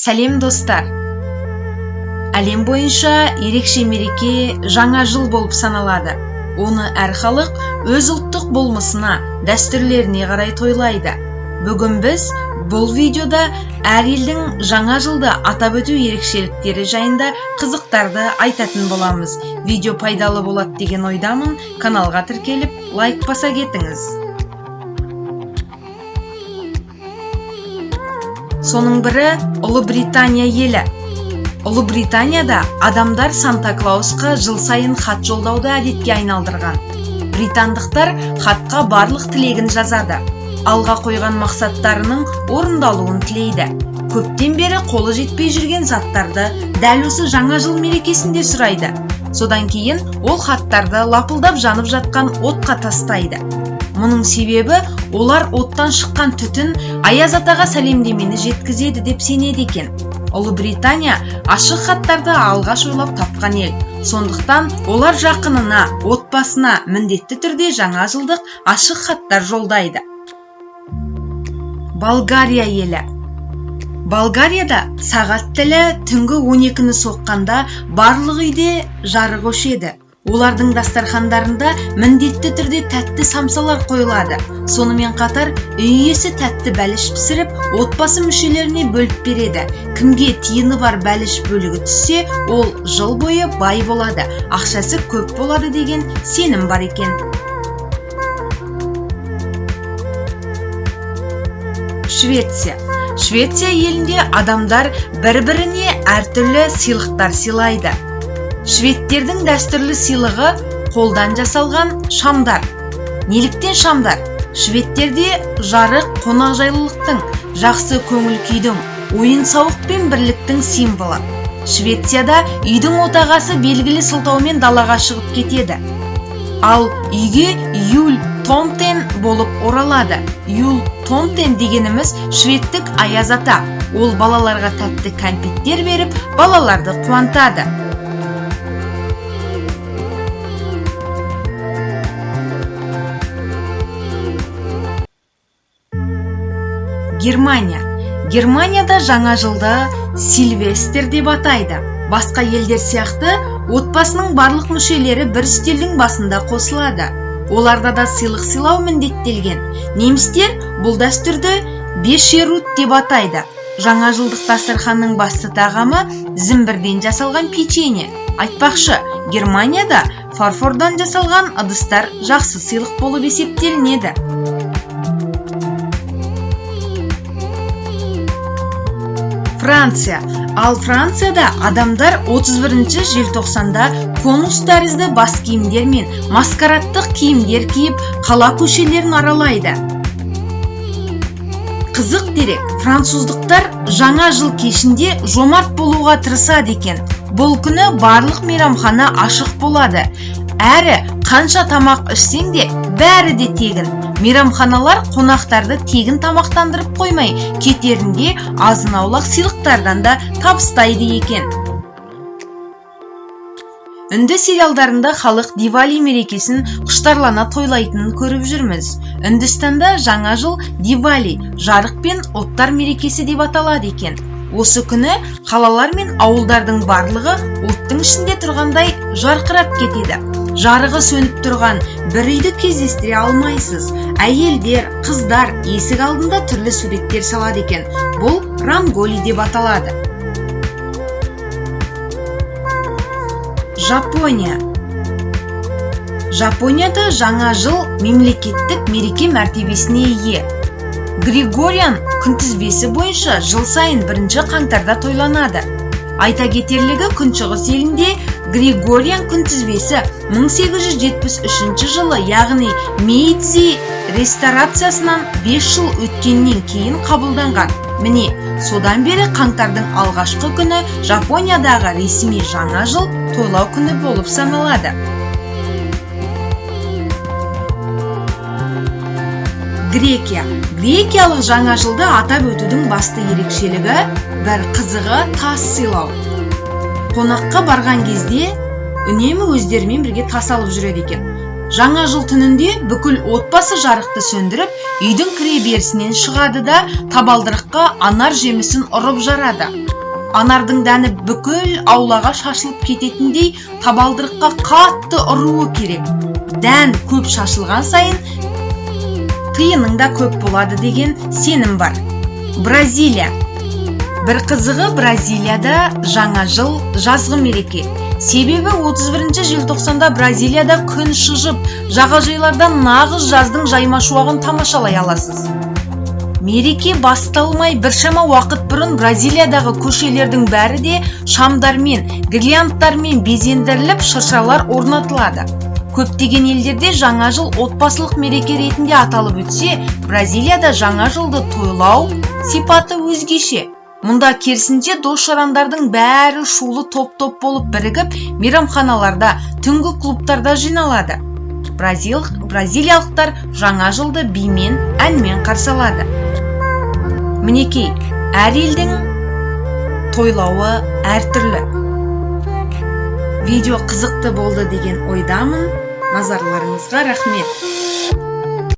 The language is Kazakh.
Сәлем достар! Әлем бойынша ерекше мереке жаңа жыл болып саналады. Оны әр халық өз ұлттық болмысына, дәстүрлеріне қарай тойлайды. Бүгін біз бұл видеода әр елдің жаңа жылды атап өту ерекшеліктері жайында қызықтарды айтатын боламыз. Видео пайдалы болады деген ойдамын. Каналға тіркеліп, лайк баса кетіңіз. Соның бірі Ұлыбритания елі. Ұлыбританияда адамдар Санта-Клаусқа жыл сайын хат жолдауды әдетке айналдырған. Британдықтар хатқа барлық тілегін жазады. Алға қойған мақсаттарының орындалуын тілейді. Көптен бері қолы жетпей жүрген заттарды дәл осы жаңа жыл мерекесінде сұрайды. Содан кейін ол хаттарды лапылдап жанып жатқан отқа тастайды. Мұның себебі олар оттан шыққан түтін Аяз атаға сәлемдемені жеткізеді деп сенеді екен. Ұлыбритания ашық хаттарды алғаш ойлап тапқан ел. Сондықтан олар жақынына, отбасына міндетті түрде жаңа жылдық ашық хаттар жолдайды. Болгария елі. Болгарияда сағат тілі түнгі 12-ні соққанда барлық үйде жарық өшеді. Олардың дастархандарында міндетті түрде тәтті самсалар қойылады. Сонымен қатар үй иесі тәтті бәліш пісіріп, отбасы мүшелеріне бөліп береді. Кімге тиыны бар бәліш бөлігі түссе, ол жыл бойы бай болады, ақшасы көп болады деген сенім бар екен. Швеция. Швеция елінде адамдар бір-біріне әртүрлі сыйлықтар сыйлайды. Шведтердің дәстүрлі сыйлығы қолдан жасалған шамдар. Неліктен шамдар? Шведтерде жарық қонақжайлылықтың, жақсы көңіл күйдің, ойын-сауық пен бірліктің символы. Швецияда үйдің отағасы белгілі сылтаумен далаға шығып кетеді. Ал үйге юл тонтен болып оралады. Юл тонтен дегеніміз шведтік Аяз ата. Ол балаларға тәтті кәмпиттер беріп, балаларды қуантады. Германия. Германияда жаңа жылды Сильвестр деп атайды. Басқа елдер сияқты отбасының барлық мүшелері бір үстелдің басында қосылады. Оларда да сыйлық сыйлау міндеттелген. Немістер бұл дәстүрді бешерут деп атайды. Жаңа жылдық дастарханның басты тағамы зімбірден жасалған печенье. Айтпақшы, Германияда фарфордан жасалған ыдыстар жақсы сыйлық болып есептелінеді. Франция. Ал Францияда адамдар 31 желтоқсанда конус тәрізді бас киімдер мен маскарадтық киімдер киіп, қала көшелерін аралайды. Қызық дерек, француздықтар жаңа жыл кешінде жомарт болуға тырысады екен. Бұл күні барлық мейрамхана ашық болады. Әрі қанша тамақ ішсең де бәрі де тегін. Мейрамханалар қонақтарды тегін тамақтандырып қоймай, кетерінде азын-аулақ сыйлықтардан да табыстайды екен. Үнді сериалдарында халық Дивали мерекесін құштарлана тойлайтынын көріп жүрміз. Үндістанда жаңа жыл Дивали, жарық пен оттар мерекесі деп аталады екен. Осы күні қалалар мен ауылдардың барлығы оттың ішінде тұрғандай жарқырап кетеді. Жарығы сөніп тұрған бір үйді кездестіре алмайсыз. Әйелдер, қыздар есік алдында түрлі суреттер салады екен. Бұл ранголи деп аталады. Жапония. Жапонияда жаңа жыл мемлекеттік мереке мәртебесіне ие. Григориан күнтізбесі бойынша жыл сайын 1 қаңтарда тойланады. Айта кетерлігі, күншығыс елінде Григориан күнтізбесі 1873 жылы, яғни Мейдзи ресторациясынан 5 жыл өткеннен кейін қабылданған. Міне, содан бері қаңтардың алғашқы күні Жапониядағы ресми жаңа жыл тойлау күні болып саналады. Грекия. Грекиялық жаңа жылды атап өтудің басты ерекшелігі бір қызығы тас сыйлау. Қонаққа барған кезде үнемі өздерімен бірге тас алып жүреді екен. Жаңа жыл түнінде бүкіл отбасы жарықты сөндіріп, үйдің кіре берісінен шығады да табалдырыққа анар жемісін ұрып жарады. Анардың дәні бүкіл аулаға шашылып кететіндей табалдырыққа қатты ұруы керек. Дән көп шашылған сайын тиының да көп болады деген сенім бар. Бразилия. Бір қызығы, Бразилияда жаңа жыл жазғы мереке. Себебі 31 желтоқсанда Бразилияда күн шыжып, жағажайлардан нағыз жаздың жаймашуағын тамашалай аласыз. Мереке басталмай біршама уақыт бұрын Бразилиядағы көшелердің бәрі де шамдармен, гирляндтармен безендіріліп, шыршалар орнатылады. Көптеген елдерде жаңа жыл отбасылық мереке ретінде аталып өтсе, Бразилияда жаңа жылды тойлау сипаты өзгеше. Мұнда керісінше дос-жарандардың бәрі шулы топ-топ болып бірігіп, мейрамханаларда, түнгі клубтарда жиналады. Бразилиялықтар жаңа жылды бимен, әнмен қарсы алады. Мінекей, әр елдің тойлауы әртүрлі. Видео қызықты болды деген ойдамын. Назарларыңызға рахмет.